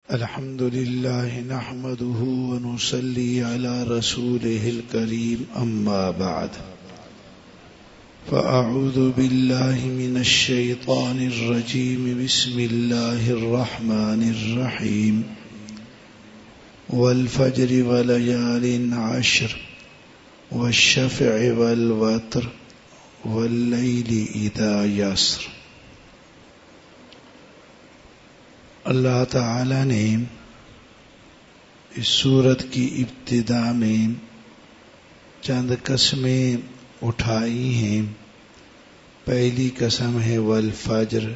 الحمد لله نحمده ونصلي على رسوله الكريم أما بعد فأعوذ بالله من الشيطان الرجيم بسم الله الرحمن الرحيم والفجر وليال عشر والشفع والوتر والليل إذا يسر. اللہ تعالی نے اس سورت کی ابتدا میں چند قسمیں اٹھائی ہیں. پہلی قسم ہے والفجر،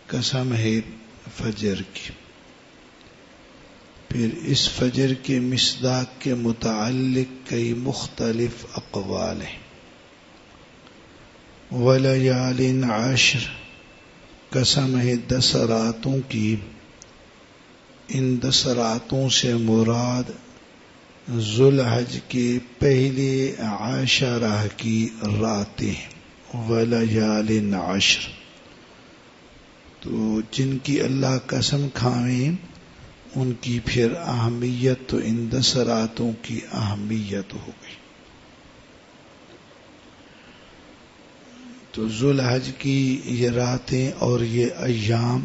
قسم ہے فجر کی. پھر اس فجر کے مصداق کے متعلق کئی مختلف اقوال ہیں. ولیال عشر، قسم ہے 10 راتوں کی. ان 10 راتوں سے مراد ذوالحج کے پہلے 10 کی راتیں ہیں. ولیال عشر، تو جن کی اللہ قسم کھائیں ان کی پھر اہمیت تو ان 10 راتوں کی اہمیت ہو گئی. تو ذوالحج کی یہ راتیں اور یہ ایام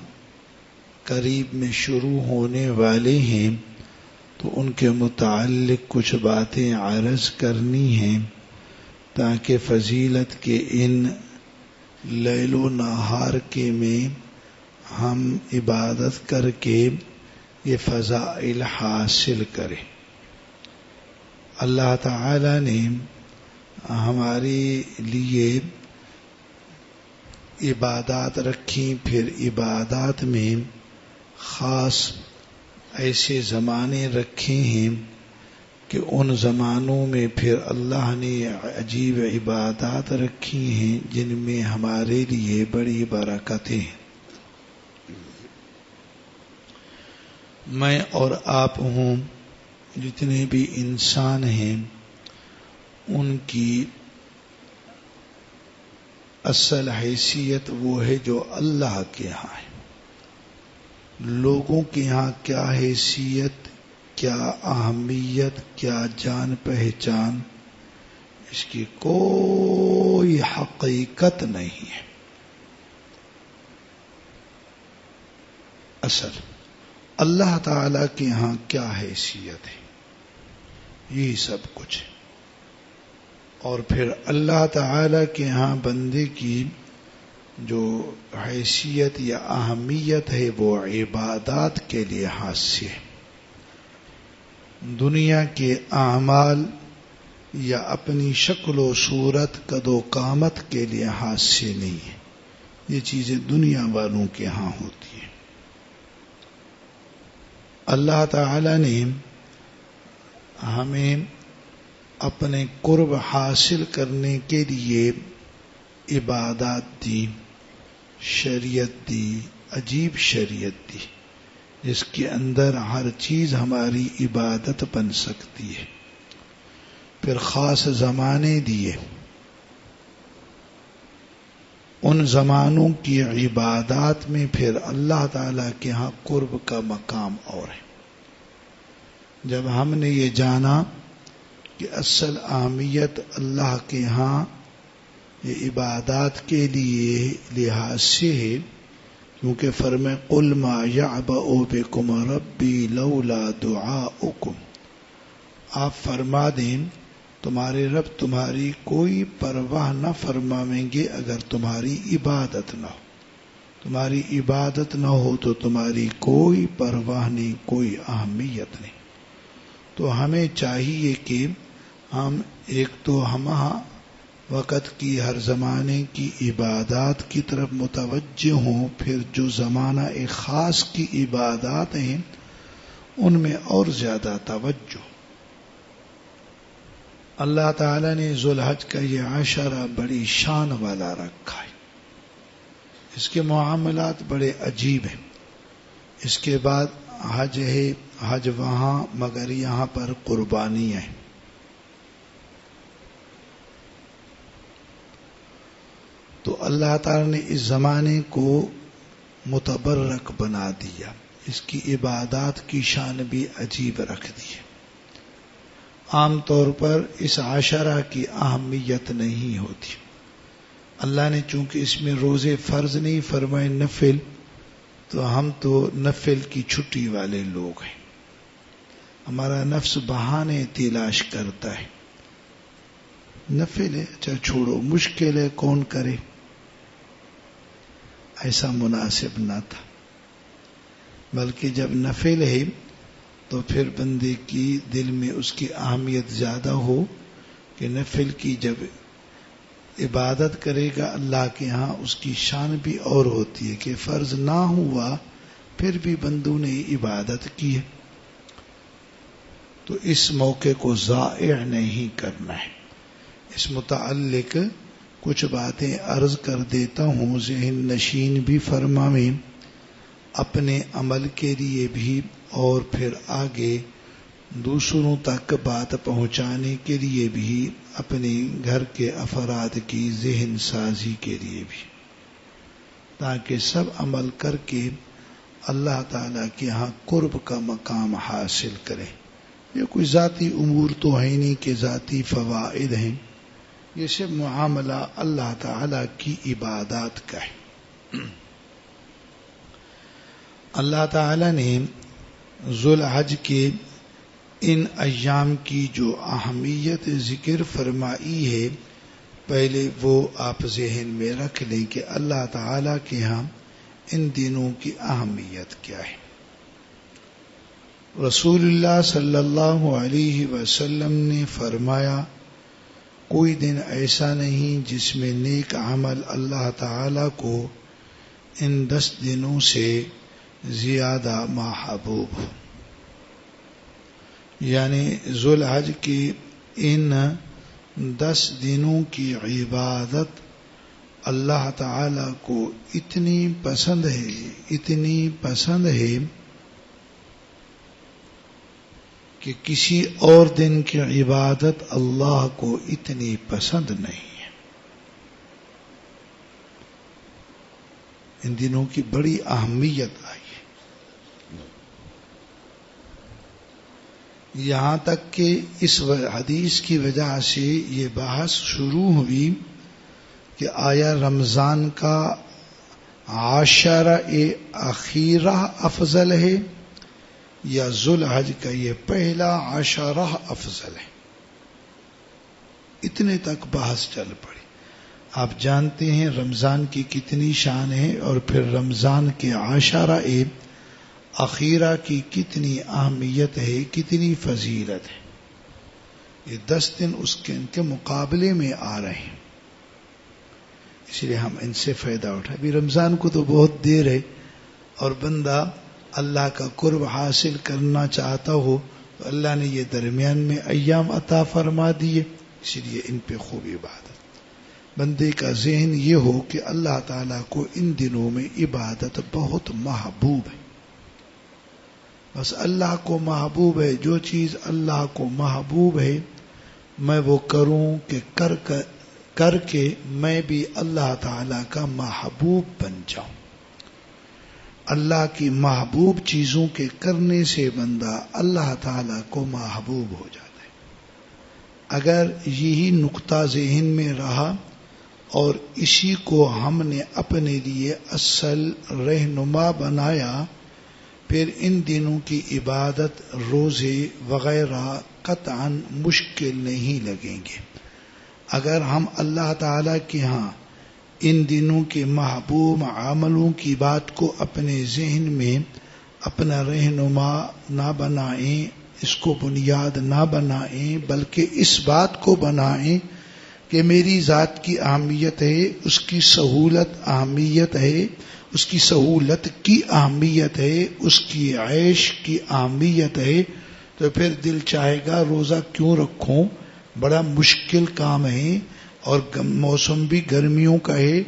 قریب میں شروع ہونے والے ہیں، تو ان کے متعلق کچھ باتیں عرض کرنی ہیں تاکہ فضیلت کے ان لیل و نہار کے میں ہم عبادت کر کے یہ فضائل حاصل کریں. اللہ تعالی نے ہمارے لیے عبادات رکھی. پھر عبادات میں خاص ایسے زمانے رکھے ہیں کہ ان زمانوں میں پھر اللہ نے عجیب عبادات رکھی ہیں جن میں ہمارے لیے بڑی برکتیں ہیں. میں اور آپ ہوں، جتنے بھی انسان ہیں، ان کی اصل حیثیت وہ ہے جو اللہ کے ہاں ہے. لوگوں کے ہاں کیا حیثیت، کیا اہمیت، کیا جان پہچان، اس کی کوئی حقیقت نہیں ہے. اصل اللہ تعالی کے ہاں کیا حیثیت ہے، یہی سب کچھ ہے. اور پھر اللہ تعالی کے ہاں بندے کی جو حیثیت یا اہمیت ہے وہ عبادات کے لحاظ سے ہے. دنیا کے اعمال یا اپنی شکل و صورت قد و قامت کے لحاظ سے نہیں ہے. یہ چیزیں دنیا والوں کے ہاں ہوتی ہیں. اللہ تعالی نے ہمیں اپنے قرب حاصل کرنے کے لیے عبادات دی، شریعت دی، عجیب شریعت دی جس کے اندر ہر چیز ہماری عبادت بن سکتی ہے. پھر خاص زمانے دیے، ان زمانوں کی عبادات میں پھر اللہ تعالی کے ہاں قرب کا مقام اور ہے. جب ہم نے یہ جانا کہ اصل اہمیت اللہ کے ہاں یہ عبادات کے لیے لحاظ سے ہے، کیونکہ فرمائے قل ما یعبأ بکم ربی لولا دعاؤکم، آپ فرما دیں تمہارے رب تمہاری کوئی پرواہ نہ فرمائیں گے اگر تمہاری عبادت نہ ہو. تمہاری عبادت نہ ہو تو تمہاری کوئی پرواہ نہیں، کوئی اہمیت نہیں. تو ہمیں چاہیے کہ ہم ایک تو ہم وقت کی ہر زمانے کی عبادات کی طرف متوجہ ہوں، پھر جو زمانہ ایک خاص کی عبادات ہیں ان میں اور زیادہ توجہ. اللہ تعالی نے ذوالحج کا یہ 10 بڑی شان والا رکھا ہے. اس کے معاملات بڑے عجیب ہیں. اس کے بعد حج ہے، حج وہاں، مگر یہاں پر قربانیاں ہیں. تو اللہ تعالی نے اس زمانے کو متبرک بنا دیا. اس کی عبادات کی شان بھی عجیب رکھ دی ہے۔ عام طور پر اس عشرہ کی اہمیت نہیں ہوتی۔ اللہ نے چونکہ اس میں روزے فرض نہیں فرمائے، نفل، تو ہم تو نفل کی چھٹی والے لوگ ہیں۔ ہمارا نفس بہانے تلاش کرتا ہے، نفل ہے اچھا چھوڑو، مشکل ہے کون کرے، ایسا مناسب نہ تھا۔ بلکہ جب نفل ہے تو پھر بندے کی دل میں اس کی اہمیت زیادہ ہو کہ نفل کی جب عبادت کرے گا اللہ کے ہاں اس کی شان بھی اور ہوتی ہے کہ فرض نہ ہوا پھر بھی بندوں نے عبادت کی ہے، تو اس موقع کو ضائع نہیں کرنا ہے۔ اس متعلق کچھ باتیں عرض کر دیتا ہوں، ذہن نشین بھی فرمائیں، اپنے عمل کے لیے بھی اور پھر آگے دوسروں تک بات پہنچانے کے لیے بھی، اپنے گھر کے افراد کی ذہن سازی کے لیے بھی، تاکہ سب عمل کر کے اللہ تعالیٰ کے ہاں قرب کا مقام حاصل کریں۔ یہ کوئی ذاتی امور تو ہے نہیں کہ ذاتی فوائد ہیں، یہ سب معاملہ اللہ تعالیٰ کی عبادات کا ہے۔ اللہ تعالیٰ نے ذوالحج کے ان ایام کی جو اہمیت ذکر فرمائی ہے، پہلے وہ آپ ذہن میں رکھ لیں کہ اللہ تعالیٰ کے ہاں ان دنوں کی اہمیت کیا ہے۔ رسول اللہ صلی اللہ علیہ وسلم نے فرمایا، کوئی دن ایسا نہیں جس میں نیک عمل اللہ تعالیٰ کو ان 10 دنوں سے زیادہ محبوب ہو۔ یعنی ذوالحج کے ان 10 دنوں کی عبادت اللہ تعالیٰ کو اتنی پسند ہے کہ کسی اور دن کی عبادت اللہ کو اتنی پسند نہیں ہے۔ ان دنوں کی بڑی اہمیت آئی ہے، یہاں تک کہ اس حدیث کی وجہ سے یہ بحث شروع ہوئی کہ آیا رمضان کا عشرہ اخیرہ افضل ہے یا ذوالحج کا یہ پہلا عشرہ افضل ہے؟ اتنے تک بحث چل پڑی۔ آپ جانتے ہیں رمضان کی کتنی شان ہے اور پھر رمضان کے عشرہ اخیرہ کی کتنی اہمیت ہے، کتنی فضیلت ہے۔ یہ 10 دن اس کے ان کے مقابلے میں آ رہے ہیں، اس لیے ہم ان سے فائدہ اٹھائیں۔ ابھی رمضان کو تو بہت دیر ہے، اور بندہ اللہ کا قرب حاصل کرنا چاہتا ہو تو اللہ نے یہ درمیان میں ایام عطا فرما دیے، اس لیے ان پہ خوب عبادت۔ بندے کا ذہن یہ ہو کہ اللہ تعالیٰ کو ان دنوں میں عبادت بہت محبوب ہے۔ بس اللہ کو محبوب ہے، جو چیز اللہ کو محبوب ہے میں وہ کروں کہ کر کے میں بھی اللہ تعالیٰ کا محبوب بن جاؤں۔ اللہ کی محبوب چیزوں کے کرنے سے بندہ اللہ تعالیٰ کو محبوب ہو جاتا ہے۔ اگر یہی نقطہ ذہن میں رہا اور اسی کو ہم نے اپنے لیے اصل رہنما بنایا، پھر ان دنوں کی عبادت، روزے وغیرہ قطعاً مشکل نہیں لگیں گے۔ اگر ہم اللہ تعالیٰ کے ہاں ان دنوں کے محبوب عملوں کی بات کو اپنے ذہن میں اپنا رہنما نہ بنائیں، اس کو بنیاد نہ بنائیں، بلکہ اس بات کو بنائیں کہ میری ذات کی اہمیت ہے، اس کی سہولت اہمیت ہے، اس کی سہولت کی اہمیت ہے، اس کی عیش کی اہمیت ہے، تو پھر دل چاہے گا روزہ کیوں رکھوں، بڑا مشکل کام ہے، اور موسم بھی گرمیوں کا ہے،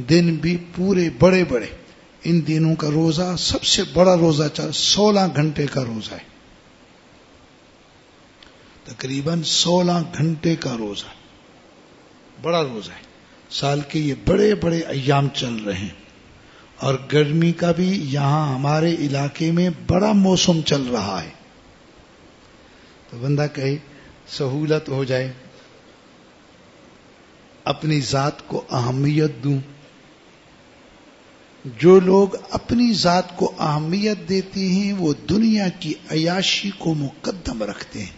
دن بھی پورے بڑے بڑے۔ ان دنوں کا روزہ سب سے بڑا روزہ 16 گھنٹے کا روزہ ہے، تقریباً 16 گھنٹے کا روزہ، بڑا روزہ ہے۔ سال کے یہ بڑے بڑے ایام چل رہے ہیں، اور گرمی کا بھی یہاں ہمارے علاقے میں بڑا موسم چل رہا ہے، تو بندہ کہے سہولت ہو جائے، اپنی ذات کو اہمیت دوں. جو لوگ اپنی ذات کو اہمیت دیتے ہیں وہ دنیا کی عیاشی کو مقدم رکھتے ہیں.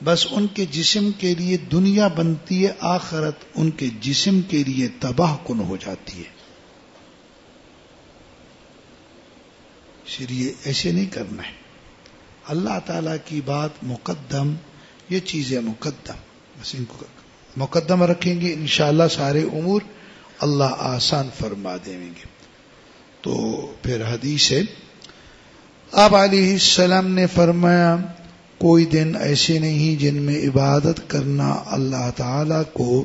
بس ان کے جسم کے لیے دنیا بنتی ہے، آخرت ان کے جسم کے لیے تباہ کن ہو جاتی ہے. اس لیے ایسے نہیں کرنا ہے. اللہ تعالی کی بات مقدم، یہ چیزیں مقدم، بس ان کو مقدم رکھیں گے انشاءاللہ سارے امور اللہ آسان فرما دیں گے. تو پھر حدیث ہے، آپ علیہ السلام نے فرمایا کوئی دن ایسے نہیں جن میں عبادت کرنا اللہ تعالی کو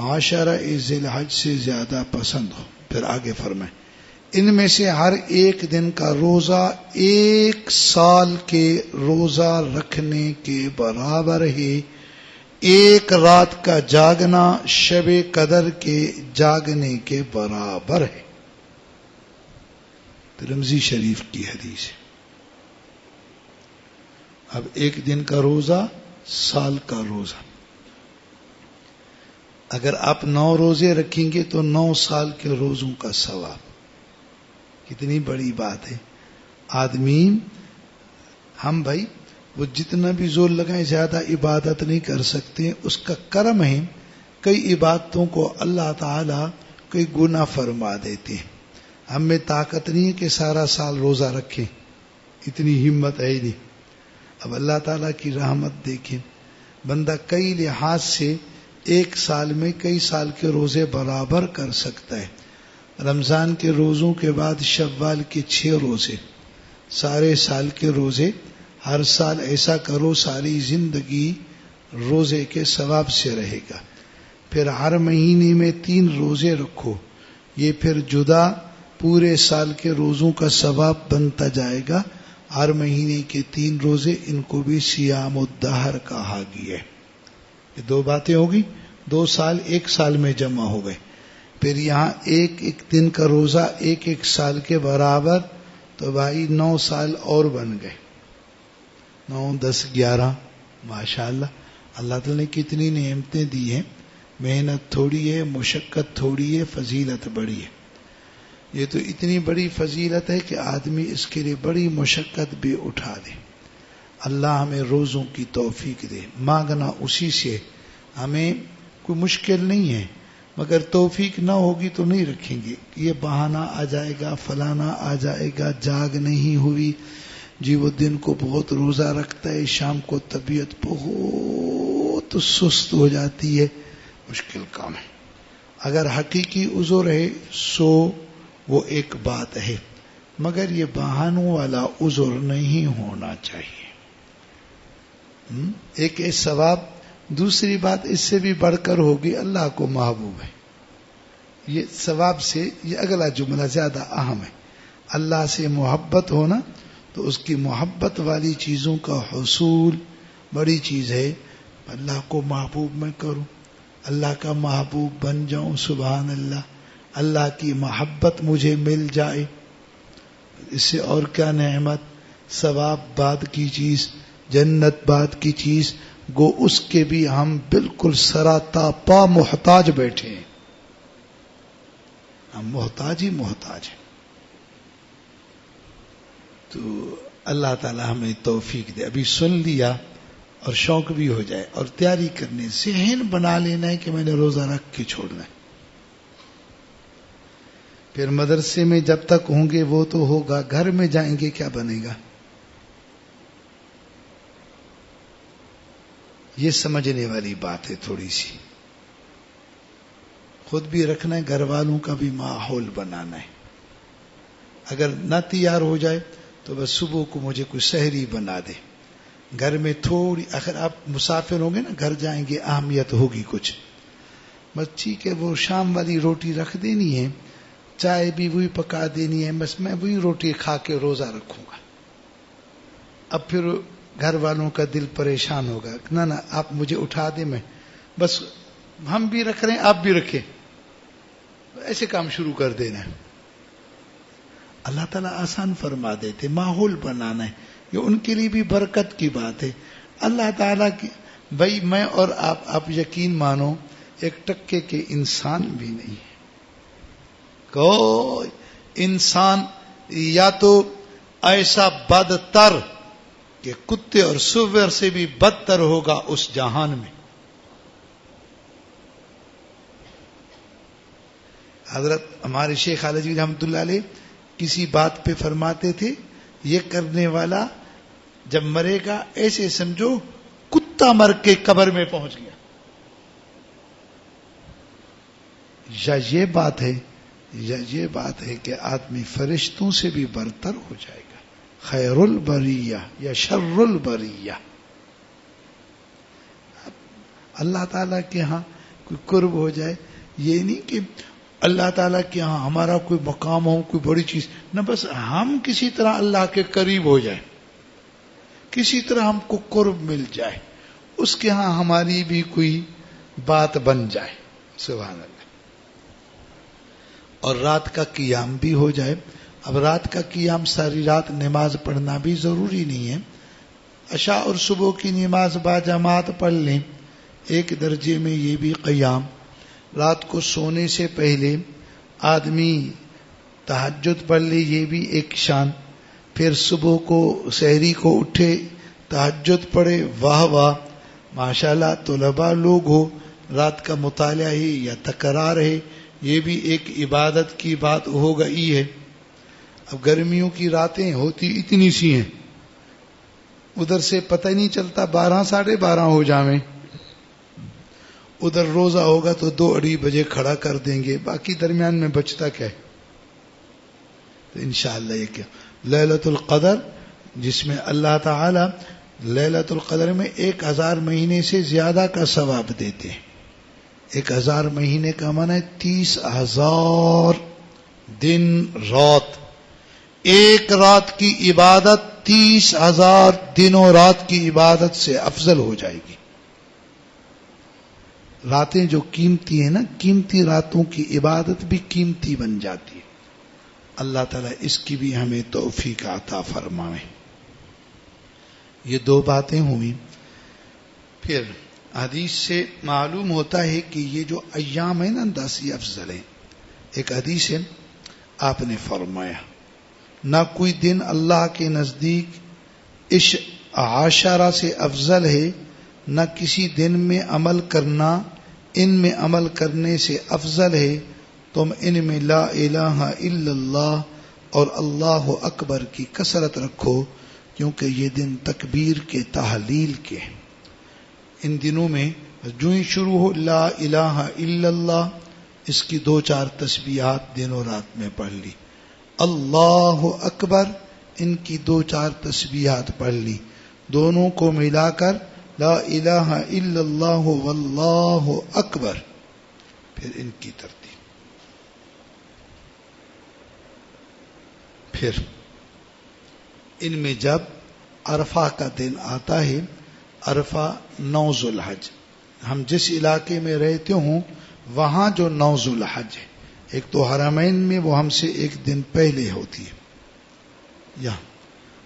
عشرہ ذی الحج سے زیادہ پسند ہو. پھر آگے فرمائیں ان میں سے ہر ایک دن کا روزہ 1 سال کے روزہ رکھنے کے برابر ہے. 1 رات کا جاگنا شب قدر کے جاگنے کے برابر ہے. ترمذی شریف کی حدیث ہے. اب 1 دن کا روزہ سال کا روزہ. اگر آپ 9 روزے رکھیں گے تو 9 سال کے روزوں کا ثواب. کتنی بڑی بات ہے. آدمی ہم بھائی وہ جتنا بھی زور لگائیں زیادہ عبادت نہیں کر سکتے. اس کا کرم ہے کئی عبادتوں کو اللہ تعالی کئی گناہ فرما دیتے ہیں. ہم میں طاقت نہیں ہے کہ سارا سال روزہ رکھیں، اتنی ہمت ہے نہیں. اب اللہ تعالیٰ کی رحمت دیکھیں، بندہ کئی لحاظ سے 1 سال میں کئی سال کے روزے برابر کر سکتا ہے. رمضان کے روزوں کے بعد شوال کے 6 روزے، سارے سال کے روزے. ہر سال ایسا کرو ساری زندگی روزے کے ثواب سے رہے گا. پھر ہر مہینے میں 3 روزے رکھو، یہ پھر جدا پورے سال کے روزوں کا ثواب بنتا جائے گا. ہر مہینے کے 3 روزے، ان کو بھی سیام الدہر کہا گیا ہے. یہ 2 باتیں ہوگی، 2 سال 1 سال میں جمع ہو گئے. پھر یہاں 1 دن کا روزہ 1 سال کے برابر، تو بھائی 9 سال اور بن گئے. 9 10 11 ماشاءاللہ. اللہ تعالیٰ نے کتنی نعمتیں دی ہیں. محنت تھوڑی ہے، مشقت تھوڑی ہے، فضیلت بڑی ہے. یہ تو اتنی بڑی فضیلت ہے کہ آدمی اس کے لیے بڑی مشقت بھی اٹھا دے. اللہ ہمیں روزوں کی توفیق دے. مانگنا اسی سے، ہمیں کوئی مشکل نہیں ہے، مگر توفیق نہ ہوگی تو نہیں رکھیں گے. یہ بہانہ آ جائے گا، فلانا آ جائے گا، جاگ نہیں ہوئی جی، وہ دن کو بہت روزہ رکھتا ہے، شام کو طبیعت بہت سست ہو جاتی ہے. مشکل کام ہے. اگر حقیقی عذر ہے سو وہ ایک بات ہے، مگر یہ بہانوں والا عذر نہیں ہونا چاہیے. ایک ثواب. دوسری بات اس سے بھی بڑھ کر ہوگی، اللہ کو محبوب ہے. یہ ثواب سے یہ اگلا جملہ زیادہ اہم ہے. اللہ سے محبت ہونا، تو اس کی محبت والی چیزوں کا حصول بڑی چیز ہے. اللہ کو محبوب میں کروں، اللہ کا محبوب بن جاؤں، سبحان اللہ. اللہ کی محبت مجھے مل جائے، اس سے اور کیا نعمت. ثواب بعد کی چیز، جنت بعد کی چیز. گو اس کے بھی ہم بالکل سراتا پا محتاج بیٹھے ہیں. ہم محتاج ہی محتاج ہیں. تو اللہ تعالی ہمیں توفیق دے. ابھی سن لیا اور شوق بھی ہو جائے، اور تیاری کرنے، ذہن بنا لینا ہے کہ میں نے روزہ رکھ کے چھوڑنا ہے. پھر مدرسے میں جب تک ہوں گے وہ تو ہوگا، گھر میں جائیں گے کیا بنے گا. یہ سمجھنے والی بات ہے تھوڑی سی. خود بھی رکھنا ہے، گھر والوں کا بھی ماحول بنانا ہے. اگر نہ تیار ہو جائے تو بس صبح کو مجھے کوئی سحری بنا دے. گھر میں تھوڑی، اگر آپ مسافر ہوں گے نا، گھر جائیں گے اہمیت ہوگی کچھ. بس ٹھیک ہے، وہ شام والی روٹی رکھ دینی ہے، چائے بھی وہی پکا دینی ہے، بس میں وہی روٹی کھا کے روزہ رکھوں گا. اب پھر گھر والوں کا دل پریشان ہوگا، نہ آپ مجھے اٹھا دیں، میں بس ہم بھی رکھ رہے ہیں آپ بھی رکھیں. ایسے کام شروع کر دینا ہے. اللہ تعالیٰ آسان فرما دیتے. ماحول بنانا ہے یہ ان کے لیے بھی برکت کی بات ہے. اللہ تعالیٰ کی بھائی میں اور آپ یقین مانو ایک ٹکے کے انسان بھی نہیں ہے. کوئی انسان یا تو ایسا بدتر کہ کتے اور سور سے بھی بدتر ہوگا اس جہان میں. حضرت ہمارے شیخ عالجی رحمۃ اللہ علیہ کسی بات پہ فرماتے تھے یہ کرنے والا جب مرے گا ایسے سمجھو کتا مر کے قبر میں پہنچ گیا. یا یہ بات ہے کہ آدمی فرشتوں سے بھی برتر ہو جائے گا. خیر البریہ یا شر البریہ. اللہ تعالیٰ کے ہاں کوئی قرب ہو جائے یہ نہیں کہ اللہ تعالیٰ کے ہاں ہمارا کوئی مقام ہو کوئی بڑی چیز نہ, بس ہم کسی طرح اللہ کے قریب ہو جائے, کسی طرح ہم کو قرب مل جائے, اس کے ہاں ہماری بھی کوئی بات بن جائے. سبحان اللہ. اور رات کا قیام بھی ہو جائے. اب رات کا قیام ساری رات نماز پڑھنا بھی ضروری نہیں ہے. عشاء اور صبح کی نماز با جماعت پڑھ لیں, ایک درجے میں یہ بھی قیام. رات کو سونے سے پہلے آدمی تہجد پڑھ لے, یہ بھی ایک شان. پھر صبح کو سحری کو اٹھے تہجد پڑھے, واہ واہ ماشاءاللہ. طلباء لوگ ہو رات کا مطالعہ ہے یا تکرار ہے, یہ بھی ایک عبادت کی بات ہو گئی ہے. اب گرمیوں کی راتیں ہوتی اتنی سی ہیں, ادھر سے پتہ ہی نہیں چلتا 12 ساڑھے 12 ہو جاویں. ادھر روزہ ہوگا تو 2-2:30 بجے کھڑا کر دیں گے, باقی درمیان میں بچتا کیا ہے. تو انشاءاللہ یہ کیا لیلۃ القدر جس میں اللہ تعالی لیلۃ القدر میں 1000 مہینے سے زیادہ کا ثواب دیتے ہیں. 1000 مہینے کا معنی ہے 30,000 دن رات. ایک رات کی عبادت 30,000 دنوں رات کی عبادت سے افضل ہو جائے گی. راتیں جو قیمتی ہیں نا, قیمتی راتوں کی عبادت بھی قیمتی بن جاتی ہے. اللہ تعالیٰ اس کی بھی ہمیں توفیق عطا فرمائے. یہ 2 باتیں ہوئیں. پھر حدیث سے معلوم ہوتا ہے کہ یہ جو ایام ہیں نا 10 یہ افضل ہیں. ایک حدیث ہے آپ نے فرمایا نہ کوئی دن اللہ کے نزدیک اس عاشرہ سے افضل ہے, نہ کسی دن میں عمل کرنا ان میں عمل کرنے سے افضل ہے. تم ان میں لا الہ الا اللہ اور اللہ اکبر کی کثرت رکھو, کیونکہ یہ دن تکبیر کے تحلیل کے ہیں. ان دنوں میں جو ہی شروع ہو لا الہ الا اللہ, اس کی 2-4 تسبیحات دنوں رات میں پڑھ لی. اللہ اکبر ان کی 2-4 تسبیحات پڑھ لی. دونوں کو ملا کر لا الہ الا اللہ واللہ اکبر. پھر ان کی ترتیب. پھر ان میں جب عرفہ کا دن آتا ہے, عرفہ 9 ذو الحج, ہم جس علاقے میں رہتے ہوں وہاں جو 9 ذو الحج ہے, ایک تو حرمین میں وہ ہم سے ایک دن پہلے ہوتی ہے, یہاں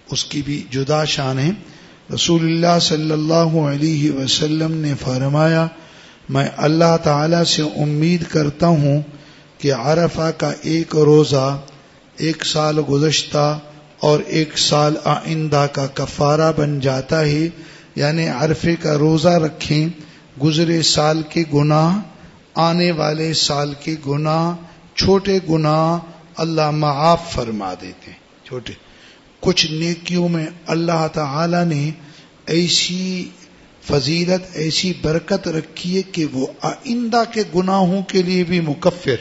اس کی بھی جدا شان ہے. رسول اللہ صلی اللہ علیہ وسلم نے فرمایا میں اللہ تعالی سے امید کرتا ہوں کہ عرفہ کا ایک روزہ 1 سال گزشتہ اور 1 سال آئندہ کا کفارہ بن جاتا ہے. یعنی عرفے کا روزہ رکھیں, گزرے سال کے گناہ, آنے والے سال کے گناہ, چھوٹے گناہ اللہ معاف فرما دیتے ہیں. چھوٹے کچھ نیکیوں میں اللہ تعالی نے ایسی فضیلت ایسی برکت رکھی ہے کہ وہ آئندہ کے گناہوں کے لیے بھی مکفر.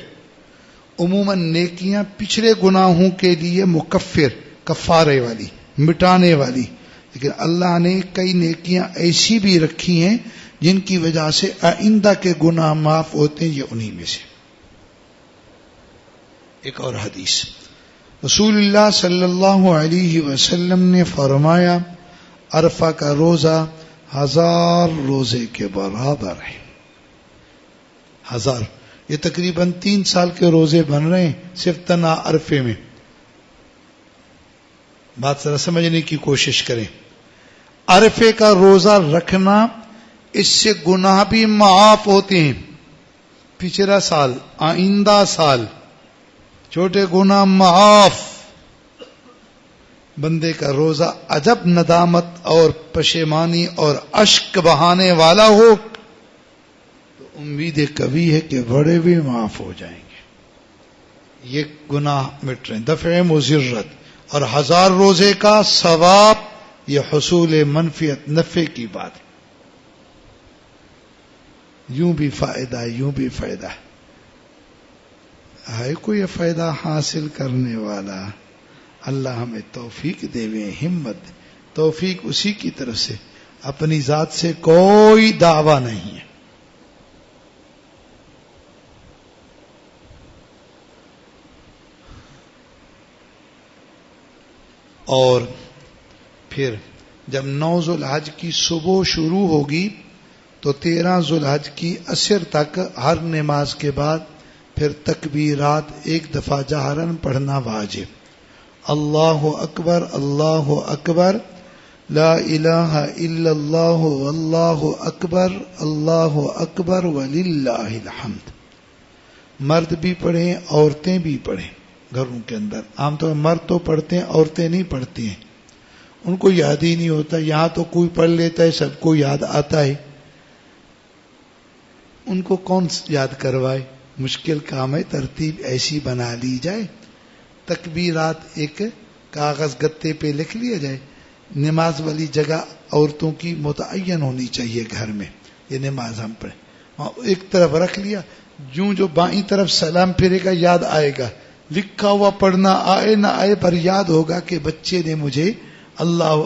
عموماً نیکیاں پچھلے گناہوں کے لیے مکفر کفارے والی مٹانے والی, لیکن اللہ نے کئی نیکیاں ایسی بھی رکھی ہیں جن کی وجہ سے آئندہ کے گناہ معاف ہوتے ہیں. یہ انہی میں سے. ایک اور حدیث رسول اللہ صلی اللہ علیہ وسلم نے فرمایا عرفہ کا روزہ 1000 روزے کے برابر ہے. 1000 یہ تقریباً 3 سال کے روزے بن رہے ہیں صرف تنہا عرفے میں. بات ذرا سمجھنے کی کوشش کریں. عرفے کا روزہ رکھنا اس سے گناہ بھی معاف ہوتے ہیں. پچھلا سال، آئندہ سال چھوٹے گناہ معاف. بندے کا روزہ عجب ندامت اور پشیمانی اور اشک بہانے والا ہو تو امید قوی ہے کہ بڑے بھی معاف ہو جائیں گے. یہ گناہ مٹ رہے ہیں. دفع مضرت اور 1000 روزے کا ثواب، یہ حصول منفیت نفع کی بات ہے. یوں بھی فائدہ ہے، یوں بھی فائدہ ہے کوئی فائدہ حاصل کرنے والا. اللہ ہمیں توفیق دے، ہمت دے. توفیق اسی کی طرف سے، اپنی ذات سے کوئی دعویٰ نہیں ہے. اور پھر جب 9 ذوالحج کی صبح شروع ہوگی تو 13 ذوالحج کی عصر تک ہر نماز کے بعد پھر تکبیرات ایک دفعہ جہرن پڑھنا واجب. اللہ اکبر، اللہ اکبر، لا الہ الا اللہ، واللہ اکبر، اللہ اکبر وللہ الحمد. مرد بھی پڑھیں، عورتیں بھی پڑھیں. گھروں کے اندر عام طور پر مرد تو پڑھتے ہیں، عورتیں نہیں پڑھتی ہیں. ان کو یاد ہی نہیں ہوتا. یہاں تو کوئی پڑھ لیتا ہے، سب کو یاد آتا ہے. ان کو کون یاد کروائے؟ مشکل کام ہے. ترتیب ایسی بنا لی جائے، تکبیرات ایک کاغذ گتے پہ لکھ لیا جائے. نماز والی جگہ عورتوں کی متعین ہونی چاہیے گھر میں. یہ نماز ہم پڑھیں، ایک طرف رکھ لیا، جو بائیں طرف سلام پھرے گا یاد آئے گا. لکھا ہوا پڑھنا آئے نہ آئے پر یاد ہوگا کہ بچے نے مجھے اللہ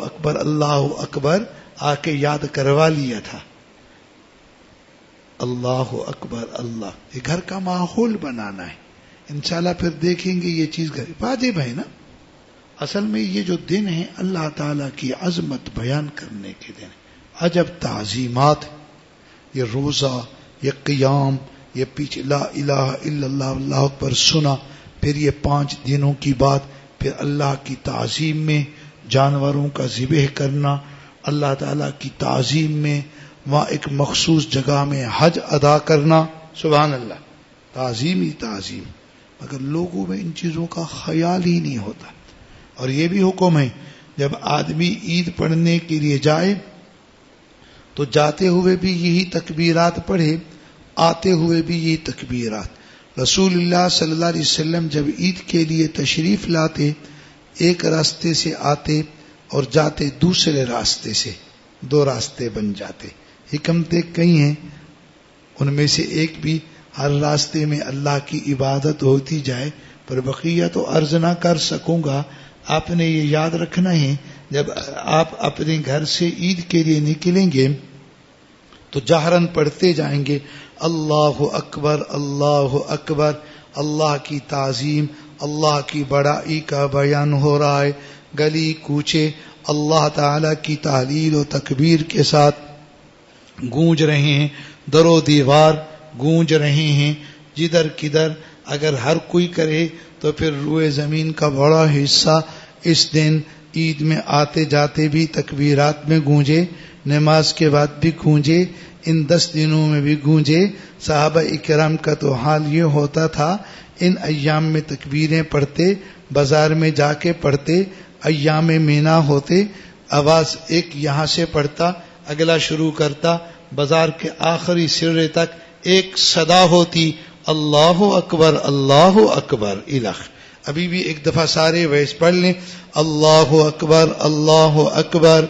اکبر آ کے یاد کروا لیا تھا. اللہ اکبر اللہ. یہ گھر کا ماحول بنانا ہے. انشاءاللہ پھر دیکھیں گے یہ چیز گھر واجب ہے نا. اصل میں یہ جو دن ہے اللہ تعالیٰ کی عظمت بیان کرنے کے دن ہے. عجب تعظیمات. یہ روزہ، یہ قیام، یہ پیچھے لا الہ الا اللہ اللہ اکبر سنا، پھر یہ 5 دنوں کی بات، پھر اللہ کی تعظیم میں جانوروں کا ذبح کرنا، اللہ تعالیٰ کی تعظیم میں وہاں ایک مخصوص جگہ میں حج ادا کرنا. سبحان اللہ. تعظیم ہی تعظیم. مگر لوگوں میں ان چیزوں کا خیال ہی نہیں ہوتا. اور یہ بھی حکم ہے جب آدمی عید پڑھنے کے لیے جائے تو جاتے ہوئے بھی یہی تکبیرات پڑھے، آتے ہوئے بھی یہی تکبیرات. رسول اللہ صلی اللہ علیہ وسلم جب عید کے لیے تشریف لاتے ایک راستے سے آتے اور جاتے دوسرے راستے سے، 2 راستے بن جاتے. حکمتیں کئی ہیں، ان میں سے ایک بھی ہر راستے میں اللہ کی عبادت ہوتی جائے. پر بقیہ تو عرض نہ کر سکوں گا. آپ نے یہ یاد رکھنا ہے جب آپ اپنے گھر سے عید کے لیے نکلیں گے تو جہرن پڑھتے جائیں گے اللہ اکبر اللہ اکبر. اللہ کی تعظیم، اللہ کی بڑائی کا بیان ہو رہا ہے. گلی کوچے اللہ تعالی کی تحلیل و تکبیر کے ساتھ گونج رہے ہیں، در و دیوار گونج رہے ہیں. جدھر کدھر اگر ہر کوئی کرے تو پھر روئے زمین کا بڑا حصہ اس دن عید میں آتے جاتے بھی تکبیرات میں گونجے، نماز کے بعد بھی گونجے، ان 10 دنوں میں بھی گونجے. صحابہ اکرام کا تو حال یہ ہوتا تھا، ان ایام میں تکبیریں پڑھتے، بازار میں جا کے پڑھتے. ایام مینا ہوتے، آواز ایک یہاں سے پڑھتا، اگلا شروع کرتا، بازار کے آخری سرے تک ایک صدا ہوتی اللہ اکبر اللہ اکبر الخ. ابھی بھی ایک دفعہ سارے ویس پڑھ لیں. اللہ اکبر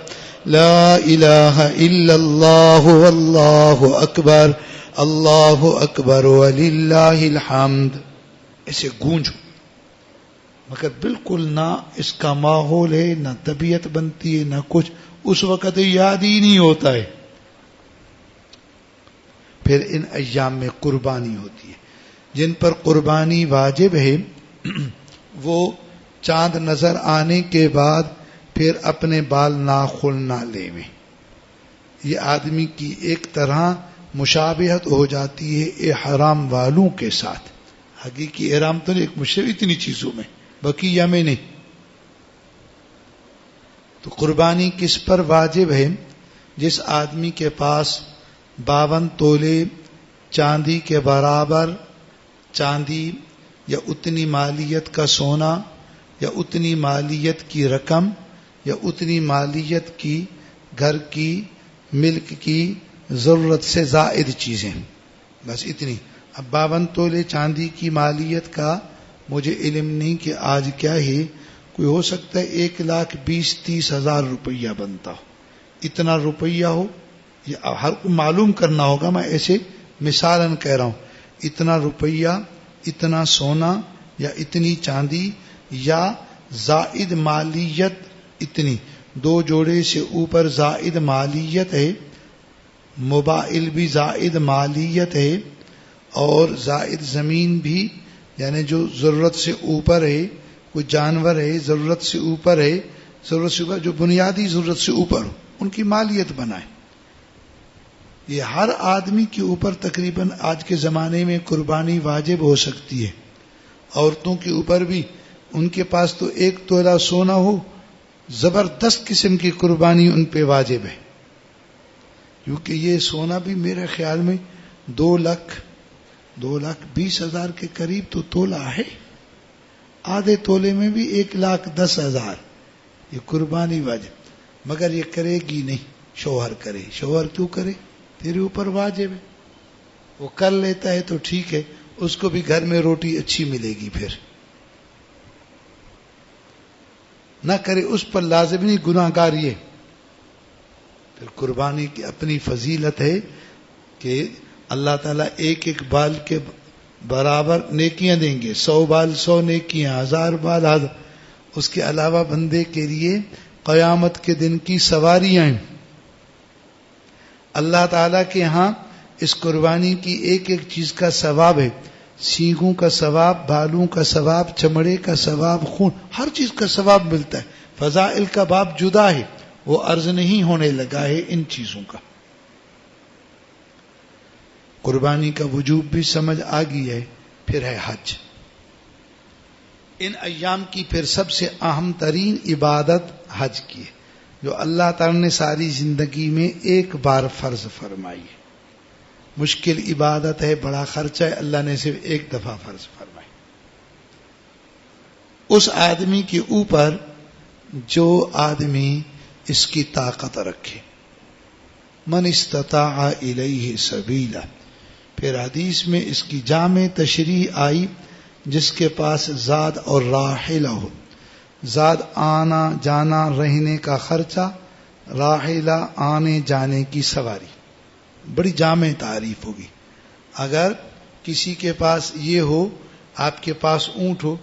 لا الہ الا اللہ واللہ اکبر اللہ اکبر وللہ الحمد. ایسے گونجو. مگر بالکل نہ اس کا ماحول ہے، نہ طبیعت بنتی ہے، نہ کچھ. اس وقت یاد ہی نہیں ہوتا ہے. پھر ان ایام میں قربانی ہوتی ہے. جن پر قربانی واجب ہے وہ چاند نظر آنے کے بعد پھر اپنے بال ناخن نہ لیویں. یہ آدمی کی ایک طرح مشابہت ہو جاتی ہے احرام والوں کے ساتھ. حقیقی احرام تو نہیں، ایک مشابہت اتنی چیزوں میں، بقیہ میں نہیں. تو قربانی کس پر واجب ہے؟ جس آدمی کے پاس 52 تولے چاندی کے برابر چاندی یا اتنی مالیت کا سونا یا اتنی مالیت کی رقم یا اتنی مالیت کی گھر کی ملک کی ضرورت سے زائد چیزیں، بس اتنی. اب 52 تولے چاندی کی مالیت کا مجھے علم نہیں کہ آج کیا ہے، کوئی ہو سکتا ہے 1,20,30,000 روپیہ بنتا ہو، اتنا روپیہ ہو، یہ ہر کو معلوم کرنا ہوگا، میں ایسے مثالاً کہہ رہا ہوں، اتنا روپیہ، اتنا سونا یا اتنی چاندی یا زائد مالیت اتنی، 2 جوڑے سے اوپر زائد مالیت ہے، موبائل بھی زائد مالیت ہے، اور زائد زمین بھی، یعنی جو ضرورت سے اوپر ہے، کوئی جانور ہے ضرورت سے اوپر ہے، ضرورت سے اوپر جو بنیادی ضرورت سے اوپر ہو ان کی مالیت بنائے. یہ ہر آدمی کے اوپر تقریباً آج کے زمانے میں قربانی واجب ہو سکتی ہے. عورتوں کے اوپر بھی، ان کے پاس تو 1 تولہ سونا ہو، زبردست قسم کی قربانی ان پہ واجب ہے، کیونکہ یہ سونا بھی میرے خیال میں 2,20,000 کے قریب تو تولہ ہے، آدھے تولے میں بھی 1,10,000. یہ قربانی واجب، مگر یہ کرے گی نہیں، شوہر کرے. شوہر کیوں کرے؟ تیرے اوپر واجب ہے. وہ کر لیتا ہے تو ٹھیک ہے، اس کو بھی گھر میں روٹی اچھی ملے گی. پھر نہ کرے اس پر لازم نہیں، گناہ گار یہ. پھر قربانی کی اپنی فضیلت ہے کہ اللہ تعالیٰ ایک ایک بال کے برابر نیکیاں دیں گے، 100 بال 100 نیکیاں، 1000 بال 1000. اس کے علاوہ بندے کے لیے قیامت کے دن کی سواریاں ہیں. اللہ تعالیٰ کے ہاں اس قربانی کی ایک ایک چیز کا ثواب ہے، سینگوں کا ثواب، بالوں کا ثواب، چمڑے کا ثواب، خون، ہر چیز کا ثواب ملتا ہے. فضائل کا باب جدا ہے، وہ عرض نہیں ہونے لگا ہے ان چیزوں کا. قربانی کا وجوب بھی سمجھ آ گئی ہے. پھر ہے حج. ان ایام کی پھر سب سے اہم ترین عبادت حج کی ہے، جو اللہ تعالی نے ساری زندگی میں ایک بار فرض فرمائی ہے. مشکل عبادت ہے، بڑا خرچہ ہے، اللہ نے صرف ایک دفعہ فرض فرمائی. اس آدمی کے اوپر جو آدمی اس کی طاقت رکھے، من استطاع الیہ سبیلا. پھر حدیث میں اس کی جامع تشریح آئی، جس کے پاس زاد اور راحلہ ہو. زاد آنا جانا رہنے کا خرچہ، راحلہ آنے جانے کی سواری. بڑی جامع تعریف ہوگی. اگر کسی کے پاس یہ ہو، آپ کے پاس اونٹ ہو،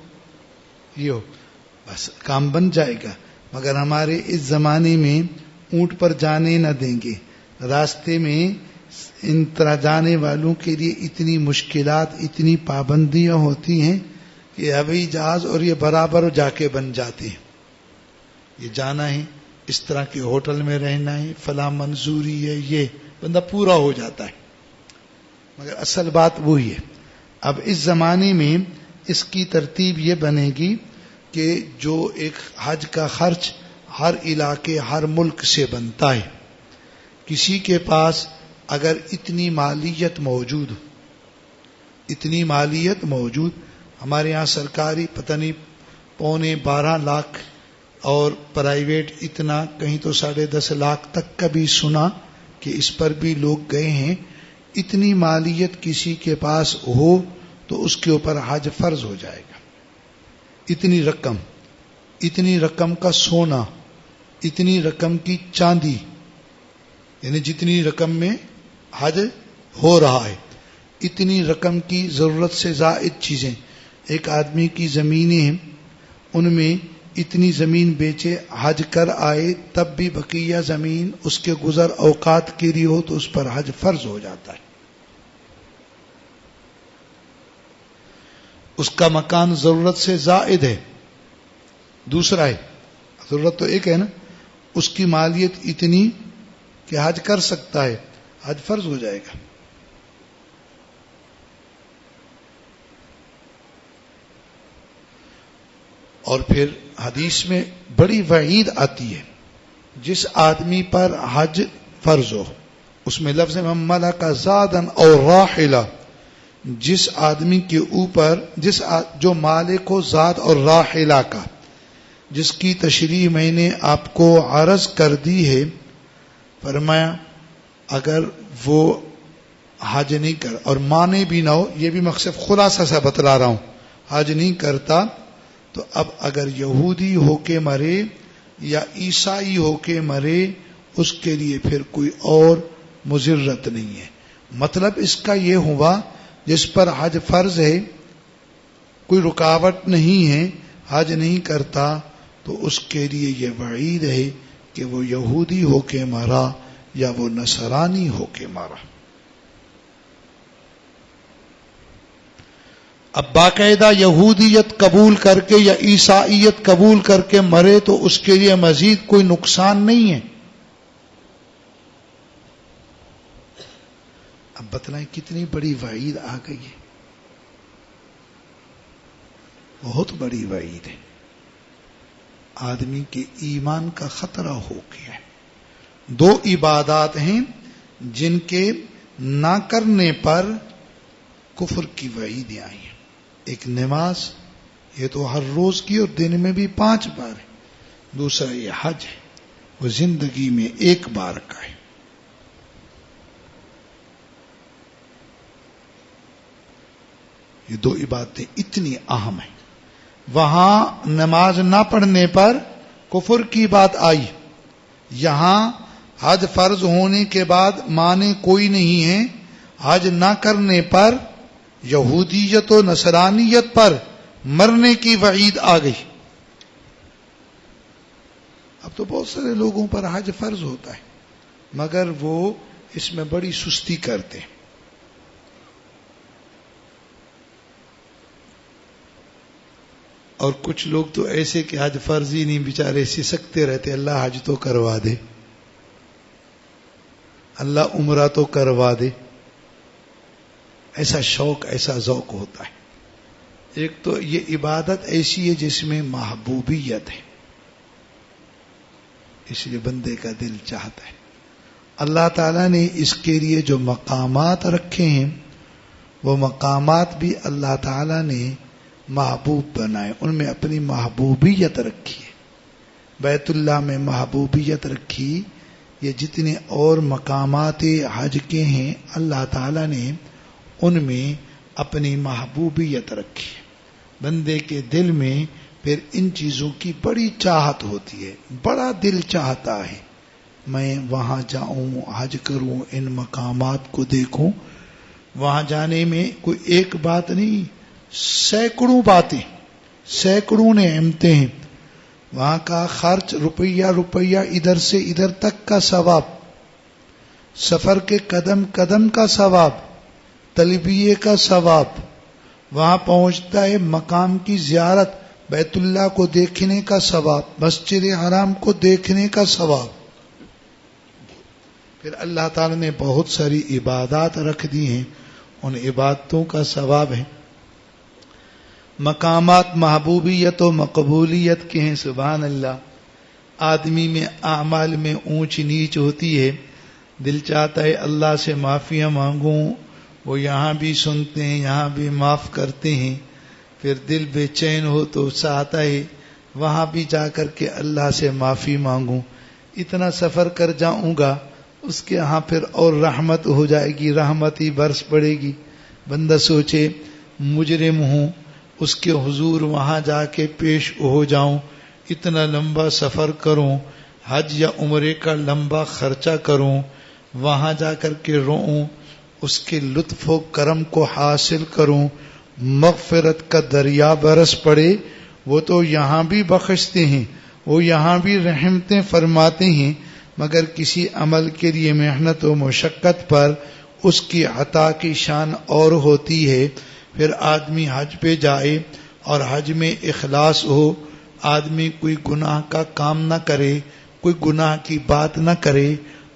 یہ ہو، بس کام بن جائے گا. مگر ہمارے اس زمانے میں اونٹ پر جانے نہ دیں گے. راستے میں ان طرح جانے والوں کے لیے اتنی مشکلات، اتنی پابندیاں ہوتی ہیں کہ ہوائی جہاز اور یہ برابر جا کے بن جاتے ہیں. یہ جانا ہے، اس طرح کے ہوٹل میں رہنا ہے، فلاں منظوری ہے، یہ بندہ پورا ہو جاتا ہے. مگر اصل بات وہی ہے. اب اس زمانے میں اس کی ترتیب یہ بنے گی کہ جو ایک حج کا خرچ ہر علاقے، ہر ملک سے بنتا ہے. کسی کے پاس اگر اتنی مالیت موجود، اتنی مالیت موجود، ہمارے ہاں سرکاری پتہ نہیں 12.25 لاکھ اور پرائیویٹ اتنا، کہیں تو 10.5 لاکھ تک کا بھی سنا کہ اس پر بھی لوگ گئے ہیں. اتنی مالیت کسی کے پاس ہو تو اس کے اوپر حج فرض ہو جائے گا. اتنی رقم کا سونا، اتنی رقم کی چاندی، یعنی جتنی رقم میں حج ہو رہا ہے، اتنی رقم کی ضرورت سے زائد چیزیں. ایک آدمی کی زمینیں ہیں، ان میں اتنی زمین بیچے، حج کر آئے، تب بھی بقیہ زمین اس کے گزر اوقات کے لیے ہو تو اس پر حج فرض ہو جاتا ہے. اس کا مکان ضرورت سے زائد ہے، دوسرا ہے، ضرورت تو ایک ہے نا، اس کی مالیت اتنی کہ حج کر سکتا ہے، حج فرض ہو جائے گا. اور پھر حدیث میں بڑی وعید آتی ہے جس آدمی پر حج فرض ہو، اس میں لفظ من ملک زادا او راحلہ، جس آدمی کے اوپر جو مالک ہو زاد اور راحلہ کا، جس کی تشریح میں نے آپ کو عرض کر دی ہے. فرمایا اگر وہ حج نہیں کر اور مانے بھی نہ ہو، یہ بھی مقصد خلاصہ سا بتلا رہا ہوں، حج نہیں کرتا تو اب اگر یہودی ہو کے مرے یا عیسائی ہو کے مرے اس کے لیے پھر کوئی اور مضرت نہیں ہے. مطلب اس کا یہ ہوا جس پر حج فرض ہے، کوئی رکاوٹ نہیں ہے، حج نہیں کرتا، تو اس کے لیے یہ وعید ہے کہ وہ یہودی ہو کے مرا یا وہ نصرانی ہو کے مرا. اب باقاعدہ یہودیت قبول کر کے یا عیسائیت قبول کر کے مرے تو اس کے لیے مزید کوئی نقصان نہیں ہے. اب بتلائیں کتنی بڑی وعید آ گئی ہے، بہت بڑی وعید ہے. آدمی کے ایمان کا خطرہ ہو گیا ہے. دو عبادات ہیں جن کے نہ کرنے پر کفر کی وعیدیں آئی ہیں. ایک نماز، یہ تو ہر روز کی اور دن میں بھی 5 بار ہے. دوسرا یہ حج ہے، وہ زندگی میں 1 بار کا ہے. یہ 2 عبادتیں اتنی اہم ہیں. وہاں نماز نہ پڑھنے پر کفر کی بات آئی، یہاں حج فرض ہونے کے بعد مانے کوئی نہیں ہے، حج نہ کرنے پر یہودیت و نصرانیت پر مرنے کی وعید آ گئی. اب تو بہت سارے لوگوں پر حج فرض ہوتا ہے مگر وہ اس میں بڑی سستی کرتے ہیں. اور کچھ لوگ تو ایسے کہ حج فرض ہی نہیں، بیچارے سسکتے رہتے، اللہ حج تو کروا دے، اللہ عمرہ تو کروا دے. ایسا شوق، ایسا ذوق ہوتا ہے. ایک تو یہ عبادت ایسی ہے جس میں محبوبیت ہے، اس لیے بندے کا دل چاہتا ہے. اللہ تعالیٰ نے اس کے لیے جو مقامات رکھے ہیں وہ مقامات بھی اللہ تعالیٰ نے محبوب بنائے، ان میں اپنی محبوبیت رکھی ہے. بیت اللہ میں محبوبیت رکھی. یہ جتنے اور مقامات حج کے ہیں اللہ تعالیٰ نے ان میں اپنی محبوبیت رکھی ہے. بندے کے دل میں پھر ان چیزوں کی بڑی چاہت ہوتی ہے، بڑا دل چاہتا ہے میں وہاں جاؤں، حج کروں، ان مقامات کو دیکھوں. وہاں جانے میں کوئی ایک بات نہیں، سینکڑوں باتیں، سینکڑوں نعمتیں ہیں. وہاں کا خرچ روپیہ ادھر سے ادھر تک کا ثواب، سفر کے قدم قدم کا ثواب، تلبیے کا ثواب، وہاں پہنچتا ہے مقام کی زیارت، بیت اللہ کو دیکھنے کا ثواب، مسجد حرام کو دیکھنے کا ثواب. پھر اللہ تعالی نے بہت ساری عبادات رکھ دی ہیں، ان عبادتوں کا ثواب ہے. مقامات محبوبیت و مقبولیت کے ہیں. سبحان اللہ. آدمی میں اعمال میں اونچ نیچ ہوتی ہے، دل چاہتا ہے اللہ سے معافیاں مانگوں، وہ یہاں بھی سنتے ہیں، یہاں بھی معاف کرتے ہیں. پھر دل بے چین ہو تو چاہتا ہے وہاں بھی جا کر کے اللہ سے معافی مانگوں. اتنا سفر کر جاؤں گا اس کے ہاں پھر اور رحمت ہو جائے گی، رحمت ہی برس پڑے گی. بندہ سوچے مجرم ہوں، اس کے حضور وہاں جا کے پیش ہو جاؤں، اتنا لمبا سفر کروں، حج یا عمرے کا لمبا خرچہ کروں، وہاں جا کر کے روؤں، اس کے لطف و کرم کو حاصل کروں، مغفرت کا دریا برس پڑے. وہ تو یہاں بھی بخشتے ہیں، وہ یہاں بھی رحمتیں فرماتے ہیں، مگر کسی عمل کے لیے محنت و مشقت پر اس کی عطا کی شان اور ہوتی ہے. پھر آدمی حج پہ جائے اور حج میں اخلاص ہو، آدمی کوئی گناہ کا کام نہ کرے، کوئی گناہ کی بات نہ کرے،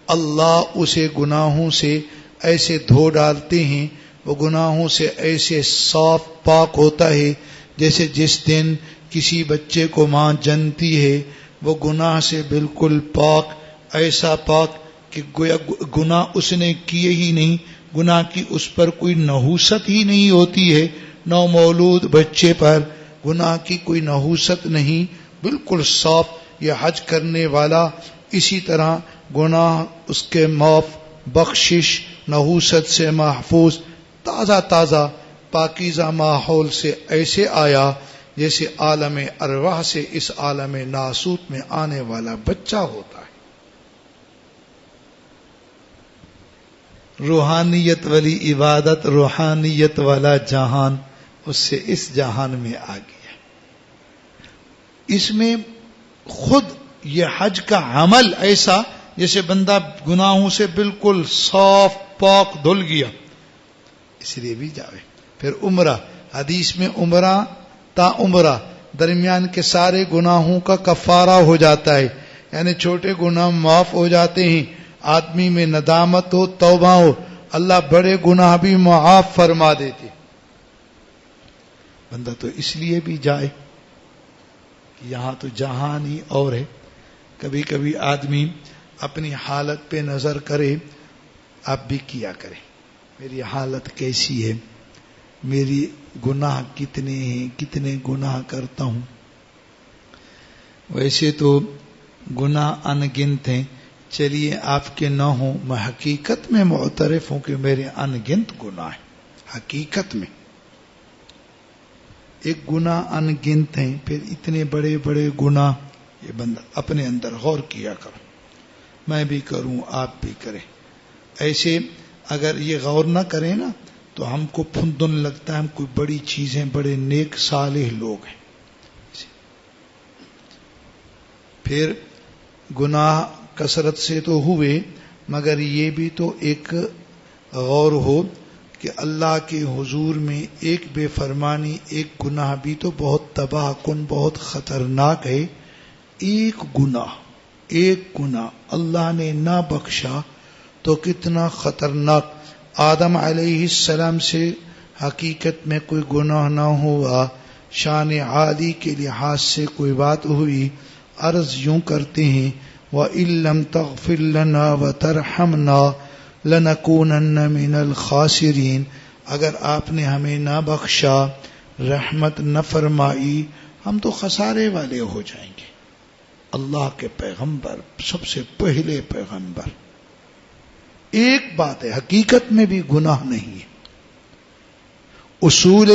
اللہ اسے گناہوں سے ایسے دھو ڈالتے ہیں، وہ گناہوں سے ایسے صاف پاک ہوتا ہے جیسے جس دن کسی بچے کو ماں جنتی ہے وہ گناہ سے بالکل پاک، ایسا پاک کہ گویا گناہ اس نے کیے ہی نہیں، گناہ کی اس پر کوئی نحوست ہی نہیں ہوتی ہے، نومولود بچے پر گناہ کی کوئی نحوست نہیں، بالکل صاف یہ حج کرنے والا، اسی طرح گناہ اس کے معاف، بخشش، نحوست سے محفوظ، تازہ تازہ پاکیزہ ماحول سے ایسے آیا جیسے عالم ارواح سے اس عالم ناسوت میں آنے والا بچہ ہوتا ہے۔ روحانیت والی عبادت، روحانیت والا جہان اس سے اس جہان میں آ گیا۔ اس میں خود یہ حج کا عمل ایسا جیسے بندہ گناہوں سے بالکل صاف پاک دھل گیا، اس لیے بھی جاوے۔ پھر عمرہ، حدیث میں عمرہ تا عمرہ درمیان کے سارے گناہوں کا کفارہ ہو جاتا ہے، یعنی چھوٹے گناہ معاف ہو جاتے ہیں، آدمی میں ندامت ہو، توبہ ہو، اللہ بڑے گناہ بھی معاف فرما دیتے۔ بندہ تو اس لیے بھی جائے کہ یہاں تو جہان ہی اور ہے۔ کبھی کبھی آدمی اپنی حالت پہ نظر کرے، آپ بھی کیا کریں، میری حالت کیسی ہے، میری گناہ کتنے ہیں، کتنے گناہ کرتا ہوں۔ ویسے تو گناہ ان گنت ہیں، چلیے آپ کے نہ ہوں، میں حقیقت میں معترف ہوں کہ میرے ان گنت گناہ ہیں، حقیقت میں ایک گناہ ان گنت ہیں، پھر اتنے بڑے بڑے گناہ، یہ بندہ اپنے اندر غور کیا کرو، میں بھی کروں، آپ بھی کریں۔ ایسے اگر یہ غور نہ کریں نا تو ہم کو پھندن لگتا ہے ہم کوئی بڑی چیزیں، بڑے نیک صالح لوگ ہیں۔ پھر گناہ کثرت سے تو ہوئے، مگر یہ بھی تو ایک غور ہو کہ اللہ کے حضور میں ایک بے فرمانی، ایک گناہ بھی تو بہت تباہ کن، بہت خطرناک ہے۔ ایک گناہ اللہ نے نہ بخشا تو کتنا خطرناک۔ آدم علیہ السلام سے حقیقت میں کوئی گناہ نہ ہوا، شان عالی کے لحاظ سے کوئی بات ہوئی، عرض یوں کرتے ہیں وَإِن لَّمْ تَغْفِرْ لَنَا وَتَرْحَمْنَا لَنَكُونَنَّ مِنَ الْخَاسِرِينَ، اگر آپ نے ہمیں نہ بخشا، رحمت نہ فرمائی، ہم تو خسارے والے ہو جائیں گے۔ اللہ کے پیغمبر، سب سے پہلے پیغمبر، ایک بات ہے، حقیقت میں بھی گناہ نہیں ہے، اصول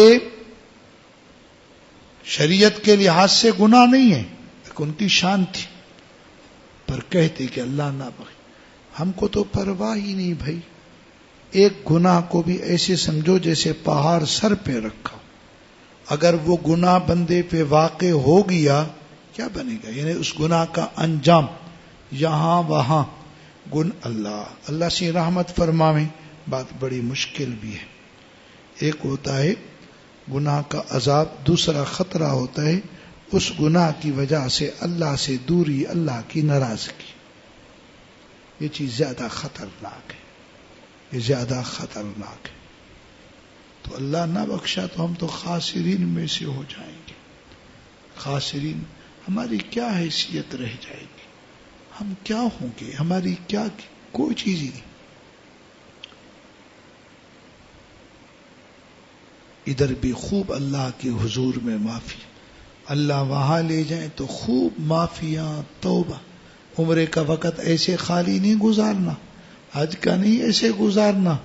شریعت کے لحاظ سے گناہ نہیں ہے، لیکن ان کی شان تھی، پر کہتے کہ اللہ نہ بخشے۔ ہم کو تو پرواہ ہی نہیں بھائی، ایک گناہ کو بھی ایسے سمجھو جیسے پہاڑ سر پہ رکھا، اگر وہ گناہ بندے پہ واقع ہو گیا کیا بنے گا، یعنی اس گناہ کا انجام یہاں وہاں۔ اللہ سے رحمت فرماویں، بات بڑی مشکل بھی ہے۔ ایک ہوتا ہے گناہ کا عذاب، دوسرا خطرہ ہوتا ہے اس گناہ کی وجہ سے اللہ سے دوری، اللہ کی ناراضگی۔ یہ چیز زیادہ خطرناک ہے، یہ زیادہ خطرناک ہے۔ تو اللہ نہ بخشا تو ہم تو خاسرین میں سے ہو جائیں گے۔ خاسرین، ہماری کیا حیثیت رہ جائے گی، ہم کیا ہوں گے، ہماری کیا کوئی چیز ہی نہیں۔ ادھر بھی خوب اللہ کے حضور میں معافی، اللہ وہاں لے جائیں تو خوب معافیاں، توبہ۔ عمرے کا وقت ایسے خالی نہیں گزارنا، حج کا نہیں ایسے گزارنا،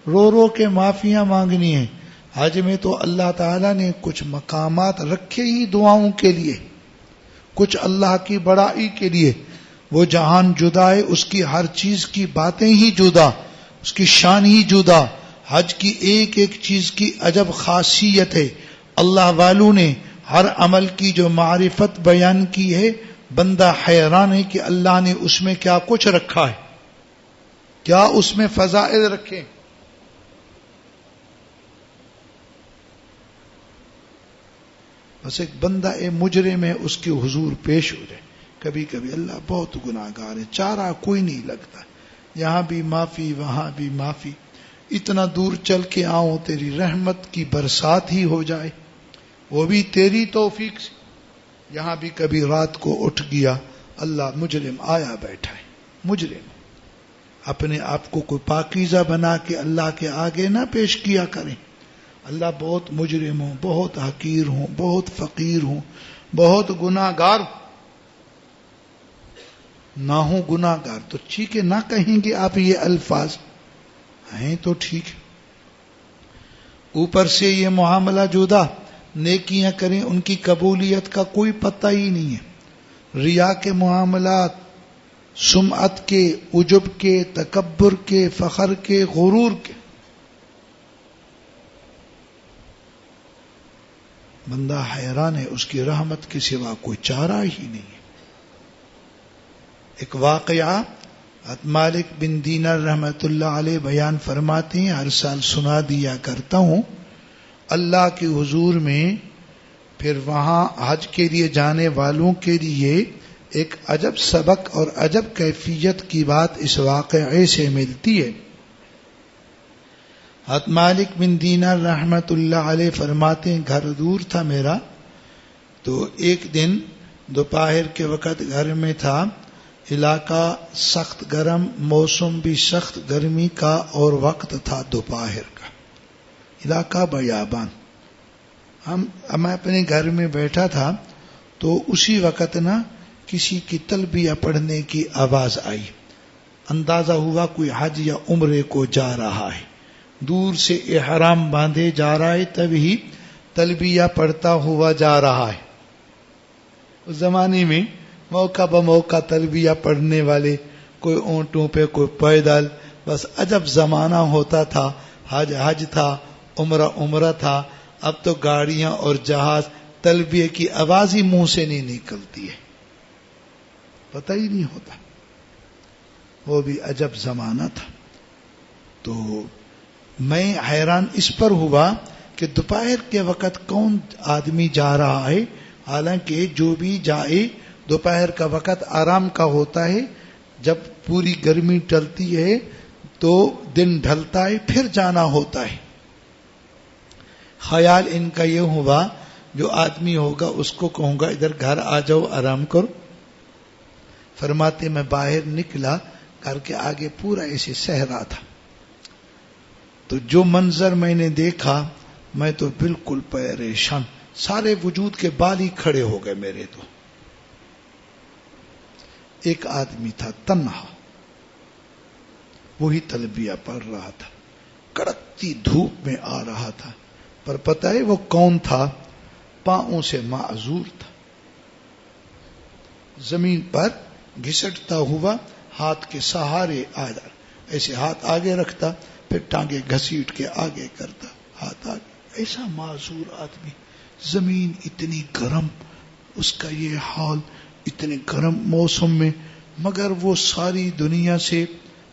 رو رو کے معافیاں مانگنی ہیں۔ حج میں تو اللہ تعالیٰ نے کچھ مقامات رکھے ہی دعاؤں کے لیے، کچھ اللہ کی بڑائی کے لیے۔ وہ جہان جدا ہے، اس کی ہر چیز کی باتیں ہی جدا، اس کی شان ہی جدا۔ حج کی ایک ایک چیز کی عجب خاصیت ہے۔ اللہ والوں نے ہر عمل کی جو معرفت بیان کی ہے، بندہ حیران ہے کہ اللہ نے اس میں کیا کچھ رکھا ہے، کیا اس میں فضائل رکھے۔ بس ایک بندہ مجرم ہے، اس کے حضور پیش ہو جائے۔ کبھی کبھی اللہ بہت گناہ گار ہے، چارہ کوئی نہیں لگتا، یہاں بھی معافی وہاں بھی معافی، اتنا دور چل کے آؤں تیری رحمت کی برسات ہی ہو جائے، وہ بھی تیری توفیق سے۔ یہاں بھی کبھی رات کو اٹھ گیا اللہ مجرم آیا بیٹھا ہے، مجرم۔ اپنے آپ کو کوئی پاکیزہ بنا کے اللہ کے آگے نہ پیش کیا کریں۔ اللہ بہت مجرم ہوں، بہت حقیر ہوں، بہت فقیر ہوں، بہت گناہگار نہ ہوں، گناہگار تو ٹھیک ہے، نہ کہیں گے آپ یہ الفاظ ہیں تو ٹھیک ہے۔ اوپر سے یہ معاملہ جدا، نیکیاں کریں ان کی قبولیت کا کوئی پتہ ہی نہیں ہے۔ ریا کے معاملات، سمعت کے، عجب کے، تکبر کے، فخر کے، غرور کے، بندہ حیران ہے، اس کی رحمت کے سوا کوئی چارہ ہی نہیں ہے۔ ایک واقعہ مالک بن دینار رحمت اللہ علیہ بیان فرماتے ہیں، ہر سال سنا دیا کرتا ہوں، اللہ کے حضور میں پھر وہاں حج کے لیے جانے والوں کے لیے ایک عجب سبق اور عجب کیفیت کی بات اس واقعے سے ملتی ہے۔ حضرت مالک بن دینار رحمت اللہ علیہ فرماتے ہیں، گھر دور تھا میرا، تو ایک دن دوپہر کے وقت گھر میں تھا، علاقہ سخت گرم، موسم بھی سخت گرمی کا اور وقت تھا دوپہر کا، علاقہ بیابان۔ میں اپنے گھر میں بیٹھا تھا تو اسی وقت نا کسی کی تلبیہ پڑھنے کی آواز آئی، اندازہ ہوا کوئی حج یا عمرے کو جا رہا ہے، دور سے احرام باندھے جا رہا ہے، تبھی تلبیہ پڑھتا ہوا جا رہا ہے۔ اس زمانے میں موقع بموقع تلبیہ پڑھنے والے، کوئی اونٹوں پہ، کوئی پیدل، بس عجب زمانہ ہوتا تھا۔ حج حج تھا، عمرہ عمرہ تھا، اب تو گاڑیاں اور جہاز، تلبیہ کی آواز ہی منہ سے نہیں نکلتی ہے، پتہ ہی نہیں ہوتا۔ وہ بھی عجب زمانہ تھا۔ تو میں حیران اس پر ہوا کہ دوپہر کے وقت کون آدمی جا رہا ہے، حالانکہ جو بھی جائے دوپہر کا وقت آرام کا ہوتا ہے، جب پوری گرمی ٹلتی ہے تو دن ڈھلتا ہے پھر جانا ہوتا ہے۔ خیال ان کا یہ ہوا جو آدمی ہوگا اس کو کہوں گا ادھر گھر آ جاؤ آرام کرو۔ فرماتے میں باہر نکلا، گھر کے آگے پورا ایسے صحرا تھا، تو جو منظر میں نے دیکھا میں تو بالکل پریشان، سارے وجود کے بال ہی کھڑے ہو گئے میرے تو۔ ایک آدمی تھا تنہا، وہی تلبیہ پڑھ رہا تھا، کڑکتی دھوپ میں آ رہا تھا، پر پتہ ہے وہ کون تھا؟ پاؤں سے معذور تھا، زمین پر گھسٹتا ہوا، ہاتھ کے سہارے ایسے ہاتھ آگے رکھتا، پھر ٹانگیں گھسیٹ کے آگے کرتا، ہاتھ آگے، ایسا معذور آدمی، زمین اتنی گرم، اس کا یہ حال اتنے گرم موسم میں، مگر وہ ساری دنیا سے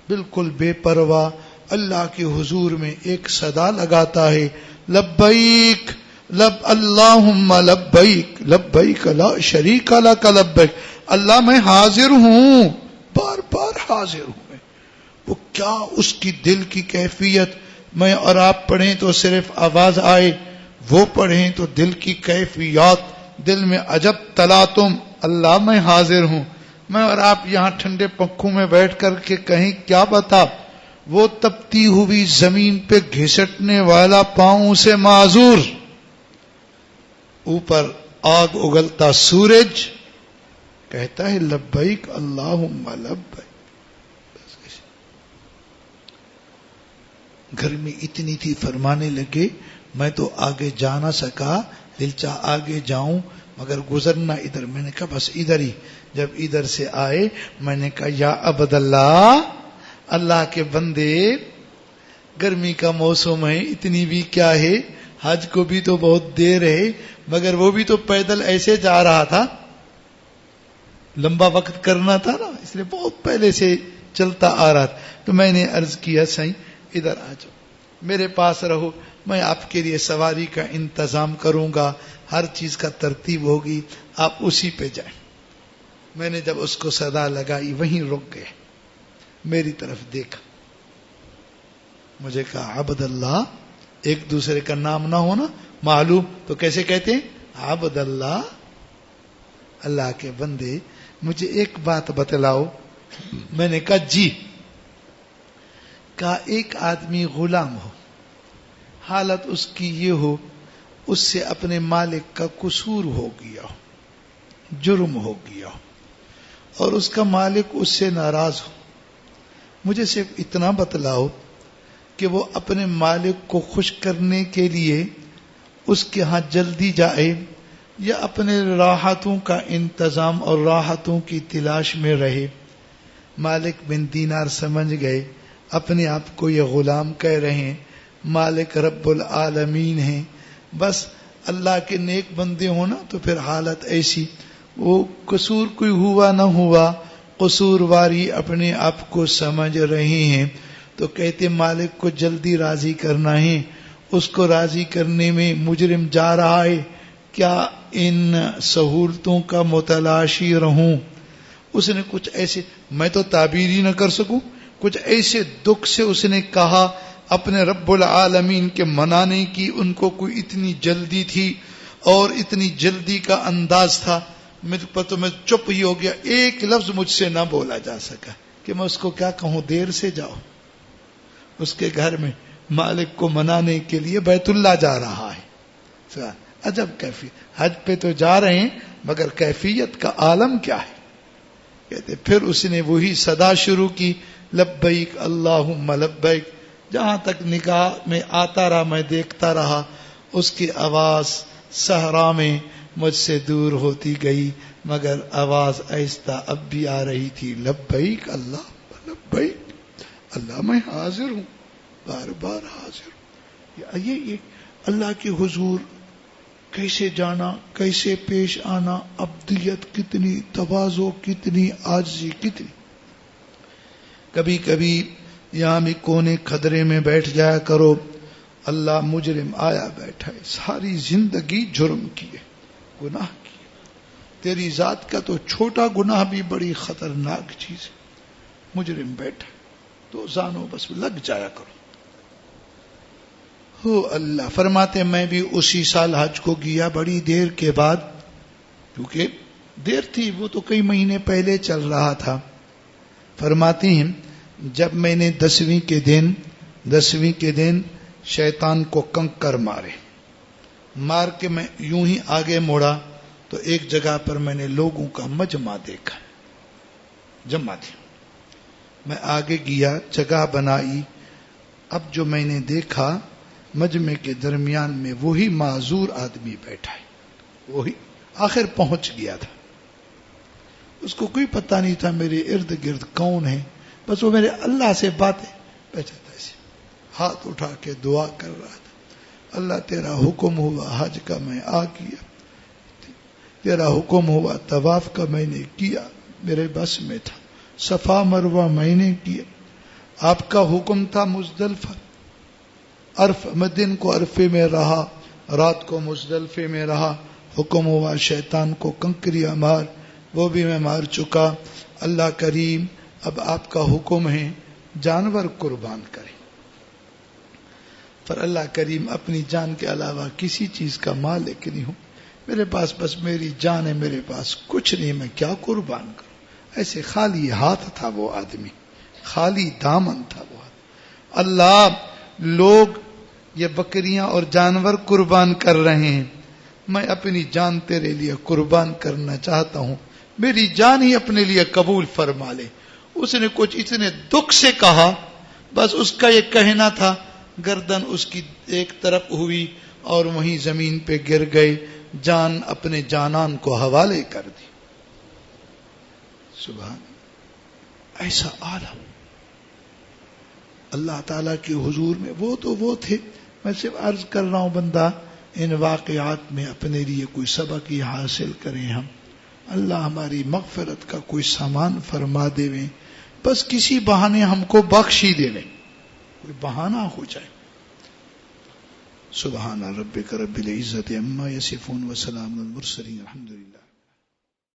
بالکل بے پرواہ اللہ کے حضور میں ایک صدا لگاتا ہے، لبیک اللہم لبیک لبیک لا شریک لک لبیک، اللہ میں حاضر ہوں، بار بار حاضر ہوں میں۔ وہ کیا اس کی دل کی کیفیت، میں اور آپ پڑھیں تو صرف آواز آئے، وہ پڑھیں تو دل کی کیفیات، دل میں عجب تلاطم، اللہ میں حاضر ہوں۔ میں اور آپ یہاں ٹھنڈے پنکھوں میں بیٹھ کر کے کہیں کیا بتا، وہ تپتی ہوئی زمین پہ گھسٹنے والا پاؤں سے معذور، اوپر آگ اگلتا سورج، کہتا ہے لبیک اللہم لبیک۔ گرمی اتنی تھی، فرمانے لگے میں تو آگے جا نہ سکا، دل چاہ آگے جاؤں مگر گزرنا ادھر، میں نے کہا بس ادھر ہی۔ جب ادھر سے آئے میں نے کہا یا عبد اللہ، اللہ کے بندے، گرمی کا موسم ہے، اتنی بھی کیا ہے، حج کو بھی تو بہت دیر ہے، مگر وہ بھی تو پیدل ایسے جا رہا تھا، لمبا وقت کرنا تھا نا، اس لیے بہت پہلے سے چلتا آ رہا تھا۔ تو میں نے عرض کیا سائیں ادھر آ جاؤ، میرے پاس رہو، میں آپ کے لیے سواری کا انتظام کروں گا، ہر چیز کا ترتیب ہوگی، آپ اسی پہ جائیں۔ میں نے جب اس کو صدا لگائی وہیں رک گئے، میری طرف دیکھا، مجھے کہا عبد اللہ، ایک دوسرے کا نام نہ ہونا معلوم تو کیسے کہتے ہیں عبد اللہ، اللہ کے بندے، مجھے ایک بات بتلاؤ. میں نے کہا جی. کہا ایک آدمی غلام ہو, حالت اس کی یہ ہو اس سے اپنے مالک کا قصور ہو گیا ہو, جرم ہو گیا ہو, اور اس کا مالک اس سے ناراض ہو. مجھے صرف اتنا بتلاؤ کہ وہ اپنے مالک کو خوش کرنے کے لیے اس کے ہاں جلدی جائے یا اپنے راحتوں کا انتظام اور راحتوں کی تلاش میں رہے. مالک بن دینار سمجھ گئے اپنے آپ کو یہ غلام کہہ رہے ہیں, مالک رب العالمین ہیں, بس اللہ کے نیک بندے ہونا تو پھر حالت ایسی. وہ قصور کوئی ہوا نہ ہوا, قصور واری اپنے آپ کو سمجھ رہے ہیں, تو کہتے مالک کو جلدی راضی کرنا ہے. اس کو راضی کرنے میں مجرم جا رہا ہے, کیا ان سہولتوں کا متلاشی رہوں. اس نے کچھ ایسے, میں تو تعبیر ہی نہ کر سکوں, کچھ ایسے دکھ سے اس نے کہا اپنے رب العالمین کے منانے کی ان کو کوئی اتنی جلدی تھی اور اتنی جلدی کا انداز تھا. میرے پر تو میں چپ ہی ہو گیا, ایک لفظ مجھ سے نہ بولا جا سکا کہ میں اس کو کیا کہوں. دیر سے جاؤ, اس کے گھر میں مالک کو منانے کے لیے بیت اللہ جا رہا ہے. عجب کیفیت, حج پہ تو جا رہے ہیں مگر کیفیت کا عالم کیا ہے. کہتے پھر اس نے وہی صدا شروع کی, لبیک اللہم لبیک. جہاں تک نگاہ میں آتا رہا میں دیکھتا رہا, اس کی آواز صحرا میں مجھ سے دور ہوتی گئی, مگر آواز آہستہ اب بھی آ رہی تھی, لبیک اللہ لبیک, اللہ میں حاضر ہوں, بار بار حاضر ہوں. یہ اللہ کے حضور کیسے جانا, کیسے پیش آنا, عبدیت کتنی, تواضع کتنی, عاجزی کتنی. کبھی کبھی یہاں بھی کونے کھدرے میں بیٹھ جایا کرو, اللہ مجرم آیا بیٹھا ہے, ساری زندگی جرم کیے, گناہ کیے. تیری ذات کا تو چھوٹا گناہ بھی بڑی خطرناک چیز ہے. مجرم بیٹھا تو زانو بس لگ جایا کرو. ہو اللہ. فرماتے میں بھی اسی سال حج کو گیا بڑی دیر کے بعد, کیونکہ دیر تھی, وہ تو کئی مہینے پہلے چل رہا تھا. فرماتی ہیں جب میں نے 10ویں کے دن شیطان کو کنکر مار کے میں یوں ہی آگے موڑا تو ایک جگہ پر میں نے لوگوں کا مجمع دیکھا, جمع تھی. میں آگے گیا, جگہ بنائی. اب جو میں نے دیکھا مجمع کے درمیان میں وہی معذور آدمی بیٹھا ہے, وہی آخر پہنچ گیا تھا. اس کو کوئی پتہ نہیں تھا میرے ارد گرد کون ہے, بس وہ میرے اللہ سے باتیں بیٹھا تھا, ایسے ہاتھ اٹھا کے دعا کر رہا تھا. اللہ تیرا حکم ہوا حج کا میں آ گیا, تیرا حکم ہوا طواف کا میں نے کیا, میرے بس میں تھا. صفا مروہ میں نے کیا, آپ کا حکم تھا مزدلفہ, میں دن کو عرفے میں رہا, رات کو مزدلفے میں رہا. حکم ہوا شیطان کو کنکریاں مار, وہ بھی میں مار چکا. اللہ کریم اب آپ کا حکم ہے جانور قربان کریں. پر اللہ کریم اپنی جان کے علاوہ کسی چیز کا مالک نہیں ہوں, میرے پاس بس میری جان ہے, میرے پاس کچھ نہیں, میں کیا قربان کروں. ایسے خالی ہاتھ تھا وہ آدمی, خالی دامن تھا وہ آدمی. اللہ لوگ یہ بکریاں اور جانور قربان کر رہے ہیں, میں اپنی جان تیرے لیے قربان کرنا چاہتا ہوں, میری جان ہی اپنے لیے قبول فرما لے. اس نے کچھ اتنے دکھ سے کہا, بس اس کا یہ کہنا تھا, گردن اس کی ایک طرف ہوئی اور وہیں زمین پہ گر گئے, جان اپنے جانان کو حوالے کر دی. سبحان ایسا عالم اللہ تعالیٰ کے حضور میں. وہ تو وہ تھے, میں صرف عرض کر رہا ہوں بندہ ان واقعات میں اپنے لیے کوئی سبق ہی حاصل کریں. ہم اللہ ہماری مغفرت کا کوئی سامان فرما دے, بس کسی بہانے ہم کو بخش ہی دے, کوئی بہانہ ہو جائے. سبحان ربک رب العزت عما یصفون وسلام علی المرسلین الحمدللہ.